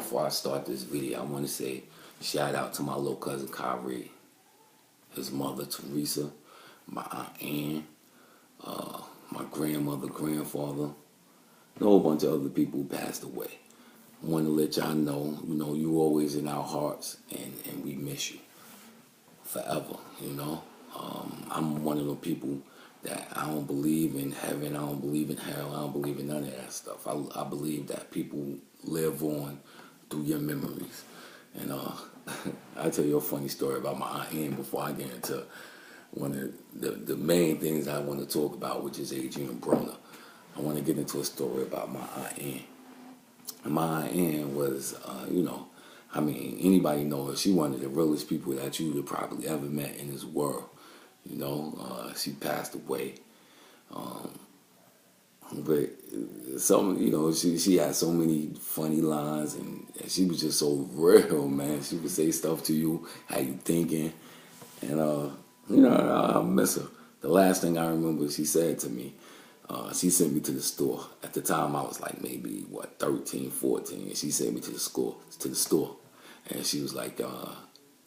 before I start this video, I want to say shout out to my little cousin Kyrie, his mother Teresa, my aunt Ann, my grandmother, grandfather, and a whole bunch of other people who passed away. I want to let y'all know, you always in our hearts, and we miss you forever, I'm one of the people that I don't believe in heaven, I don't believe in hell, I don't believe in none of that stuff. I believe that people live on through your memories. And I'll tell you a funny story about my Aunt Ann before I get into one of the main things I want to talk about, which is Adrian Broner. I want to get into a story about my Aunt Ann. And my Aunt Ann was, anybody knows her. She one of the realest people that you would probably ever met in this world. She passed away. But she had so many funny lines, and she was just so real, man. She would say stuff to you, how you thinking, and I miss her. The last thing I remember she said to me, she sent me to the store. At the time I was like maybe 13, 14, and she sent me to the store, and she was like,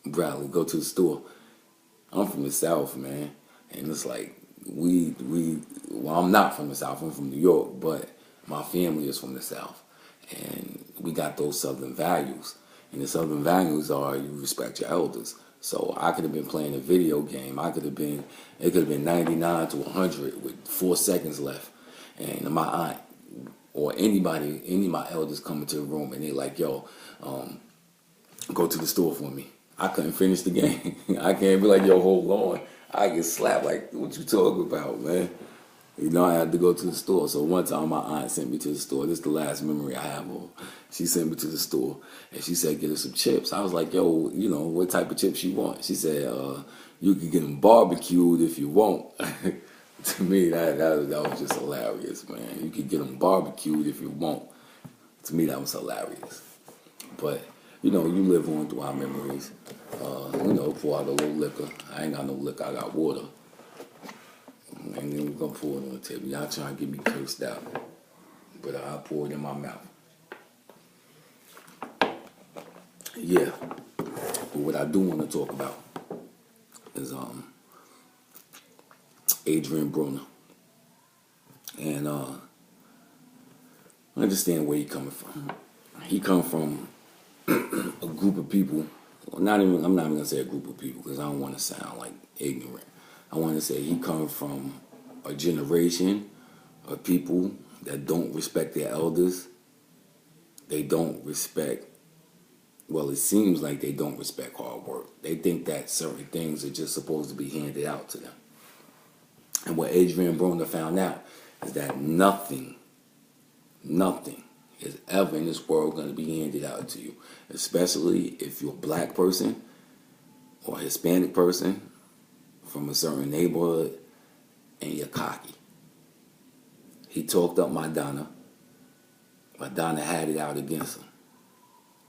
Bradley, go to the store. I'm from the South, man, and it's like I'm not from the South, I'm from New York, but my family is from the South, and we got those Southern values, and the Southern values are you respect your elders. So I could have been playing a video game, it could have been 99 to 100 with 4 seconds left, and my aunt or any of my elders come into the room and they like, yo, go to the store for me. I couldn't finish the game. I can't be like, yo, hold on. I get slapped like, what you talking about, man? I had to go to the store. So one time my aunt sent me to the store. This is the last memory I have of her. She sent me to the store and she said, get her some chips. I was like, yo, what type of chips you want? She said, you can get them barbecued if you want. To me, that was just hilarious, man. You could get them barbecued if you want. To me, that was hilarious. But you live on through our memories. Pour out a little liquor. I ain't got no liquor, I got water. And then we're going to pour it on the table. Y'all trying to get me cursed out. But I'll pour it in my mouth. Yeah. But what I do want to talk about is Adrian Broner. And I understand where he coming from. He come from a group of people. I'm not even gonna say a group of people because I don't want to sound like ignorant. I want to say he comes from a generation of people that don't respect their elders. They don't respect. Well, it seems like they don't respect hard work. They think that certain things are just supposed to be handed out to them. And what Adrian Broner found out is that nothing is ever in this world going to be handed out to you, especially if you're a black person or a Hispanic person from a certain neighborhood and you're cocky. He talked up Madonna. Madonna had it out against him.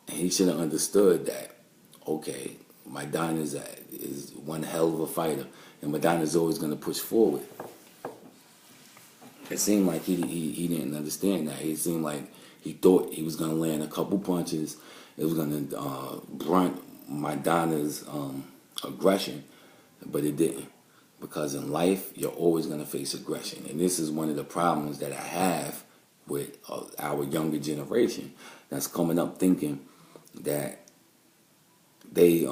And he should have understood that, okay, Madonna is one hell of a fighter, and Madonna's always going to push forward. It seemed like he didn't understand that. It seemed like he thought he was going to land a couple punches. It was going to brunt Madonna's aggression, but it didn't. Because in life, you're always going to face aggression. And this is one of the problems that I have with our younger generation that's coming up thinking that they,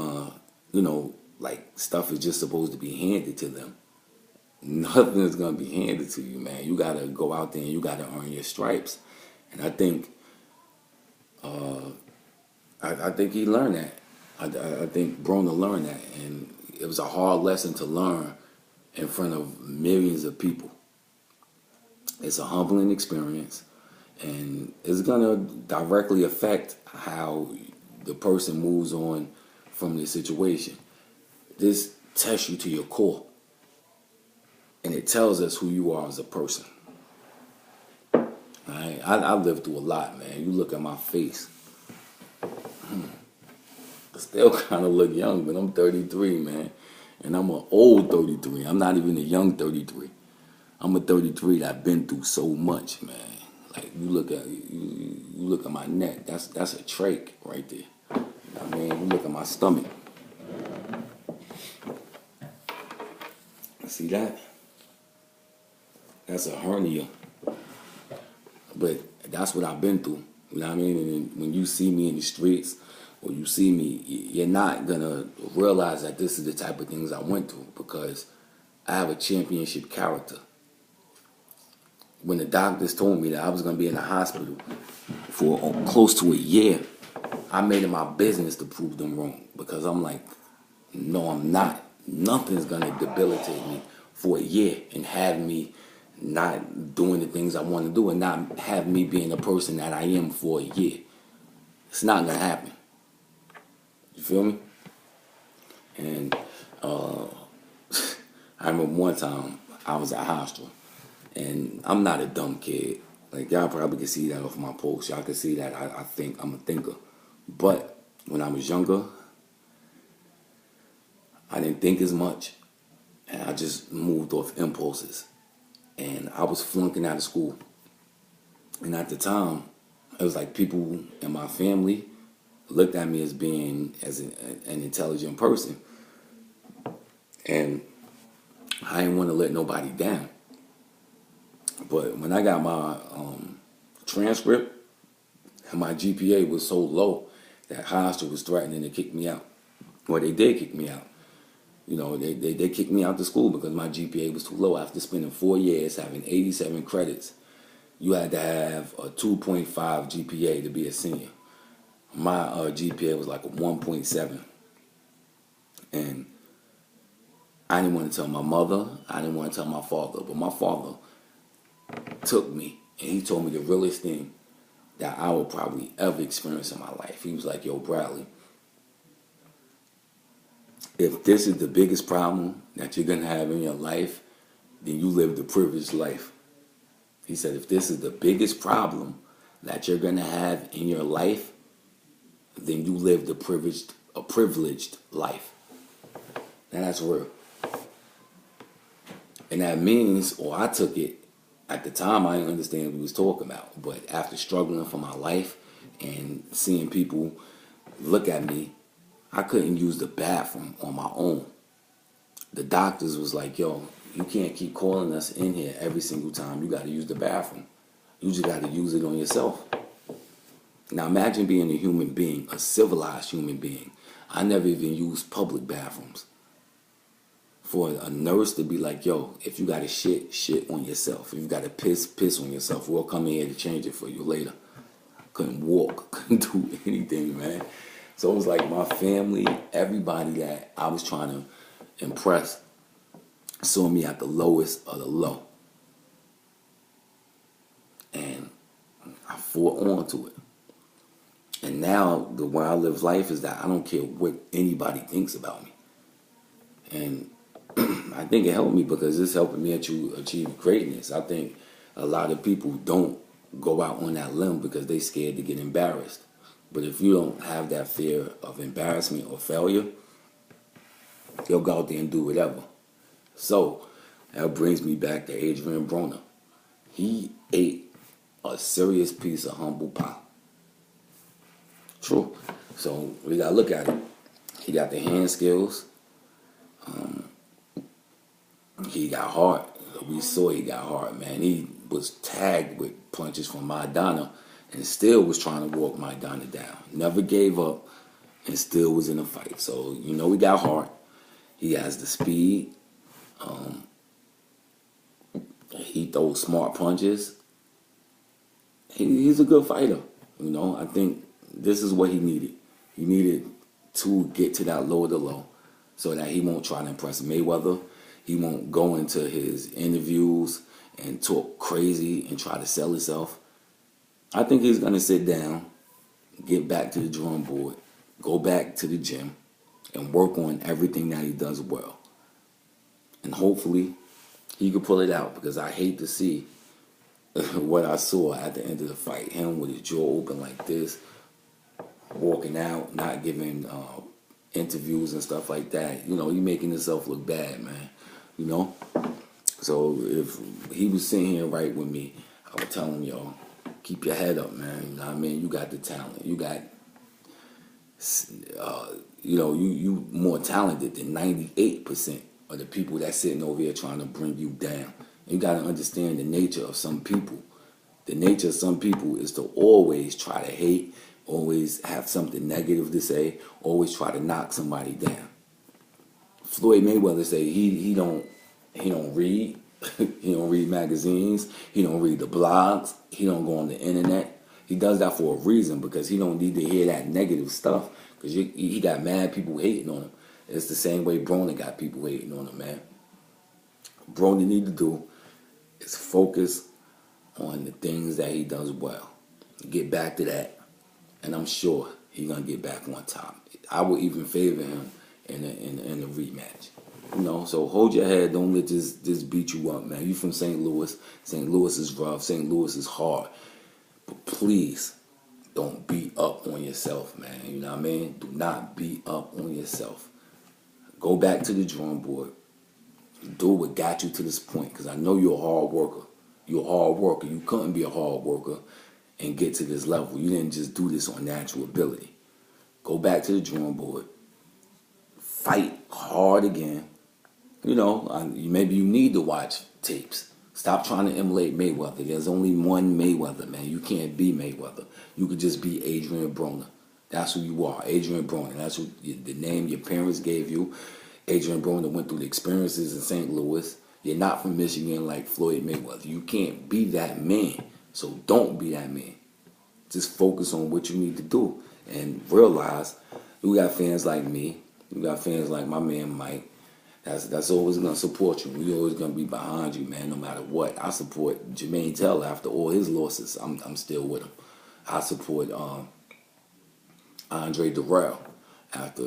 like stuff is just supposed to be handed to them. Nothing is going to be handed to you, man. You got to go out there and you got to earn your stripes. And I think I think he learned that. I think Broner learned that. And it was a hard lesson to learn in front of millions of people. It's a humbling experience. And it's going to directly affect how the person moves on from the situation. This tests you to your core. And it tells us who you are as a person. Right? I've lived through a lot, man. You look at my face. I still kind of look young, but I'm 33, man. And I'm an old 33. I'm not even a young 33. I'm a 33 that's been through so much, man. Like you look at my neck. That's a trach right there. You know what I mean, you look at my stomach. See that? That's a hernia. But that's what I've been through. You know what I mean? And when you see me in the streets or you see me, you're not going to realize that this is the type of things I went through because I have a championship character. When the doctors told me that I was going to be in the hospital for close to a year, I made it my business to prove them wrong because I'm like, no, I'm not. Nothing's going to debilitate me for a year and have me not doing the things I want to do and not have me being the person that I am for a year. It's not going to happen. You feel me? And I remember one time I was at hospital, and I'm not a dumb kid. Like, y'all probably can see that off my post. Y'all can see that I think I'm a thinker. But when I was younger, I didn't think as much, and I just moved off impulses. And I was flunking out of school. And at the time, it was like people in my family looked at me as being as an intelligent person. And I didn't want to let nobody down. But when I got my transcript, and my GPA was so low that Hofstra was threatening to kick me out. Well, they did kick me out. You know, they kicked me out of school because my GPA was too low. After spending 4 years, having 87 credits, you had to have a 2.5 GPA to be a senior. My GPA was like a 1.7. And I didn't want to tell my mother. I didn't want to tell my father. But my father took me, and he told me the realest thing that I would probably ever experience in my life. He was like, yo, Bradley, if this is the biggest problem that you're going to have in your life, then you live the privileged life. He said, if this is the biggest problem that you're going to have in your life, then you live a privileged life. And that's real. And that means, or I took it, at the time I didn't understand what he was talking about. But after struggling for my life and seeing people look at me, I couldn't use the bathroom on my own. The doctors was like, yo, you can't keep calling us in here every single time. You got to use the bathroom. You just got to use it on yourself. Now imagine being a human being, a civilized human being. I never even used public bathrooms. For a nurse to be like, yo, if you got to shit on yourself. If you got to piss on yourself. We'll come in here to change it for you later. Couldn't walk. Couldn't do anything, man. So it was like my family, everybody that I was trying to impress saw me at the lowest of the low. And I fought on to it. And now the way I live life is that I don't care what anybody thinks about me. And I think it helped me because it's helping me achieve greatness. I think a lot of people don't go out on that limb because they scared to get embarrassed. But if you don't have that fear of embarrassment or failure, you'll go out there and do whatever. So that brings me back to Adrian Broner. He ate a serious piece of humble pie. True. So we got to look at it. He got the hand skills. He got hard. We saw he got hard, man. He was tagged with punches from Maidana and still was trying to walk Maidana down. Never gave up and still was in a fight. So, you know, he got hard. He has the speed. He throws smart punches. He's a good fighter. You know, I think this is what he needed. He needed to get to that low of the low so that he won't try to impress Mayweather. He won't go into his interviews and talk crazy and try to sell himself. I think he's going to sit down, get back to the drawing board, go back to the gym, and work on everything that he does well. And hopefully he could pull it out because I hate to see what I saw at the end of the fight. Him with his jaw open like this, walking out, not giving interviews and stuff like that. You know, you're making yourself look bad, man. You know? So if he was sitting here right with me, I would tell him, yo, Keep your head up, man. You know what I mean? You got the talent. You got, you more talented than 98% of the people that's sitting over here trying to bring you down. You got to understand the nature of some people. The nature of some people is to always try to hate, always have something negative to say, always try to knock somebody down. Floyd Mayweather say he don't read. He don't read magazines. He don't read the blogs. He don't go on the internet. He does that for a reason, because he don't need to hear that negative stuff, because he got mad people hating on him. It's the same way Broner got people hating on him, man. Broner need to do is focus on the things that he does well. Get back to that, and I'm sure he's gonna get back on top. I would even favor him in a rematch. So hold your head. Don't let this beat you up, man. You from St. Louis. St. Louis is rough. St. Louis is hard. But please don't beat up on yourself, man. You know what I mean? Do not beat up on yourself. Go back to the drawing board. Do what got you to this point, because I know you're a hard worker. You're a hard worker. You couldn't be a hard worker and get to this level. You didn't just do this on natural ability. Go back to the drawing board. Fight hard again. Maybe you need to watch tapes. Stop trying to emulate Mayweather. There's only one Mayweather, man. You can't be Mayweather. You could just be Adrian Broner. That's who you are, Adrian Broner. That's the name your parents gave you. Adrian Broner went through the experiences in St. Louis. You're not from Michigan like Floyd Mayweather. You can't be that man. So don't be that man. Just focus on what you need to do and realize you got fans like me. You got fans like my man Mike. That's always gonna support you. We always gonna be behind you, man. No matter what. I support Jermaine Taylor after all his losses. I'm still with him. I support Andre Durrell after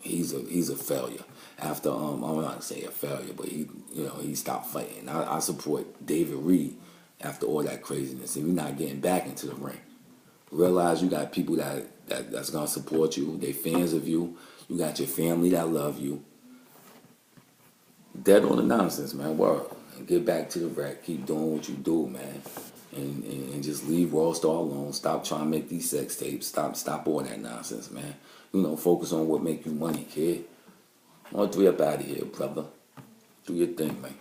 he's a failure. After I'm not gonna say a failure, but he stopped fighting. I support David Reed after all that craziness, and we're not getting back into the ring. Realize you got people that's gonna support you. They fans of you. You got your family that love you. Dead on the nonsense, man. Word. And get back to the rack. Keep doing what you do, man. And just leave Worldstar alone. Stop trying to make these sex tapes. Stop all that nonsense, man. Focus on what make you money, kid. 1-3 up out of here, brother. Do your thing, man.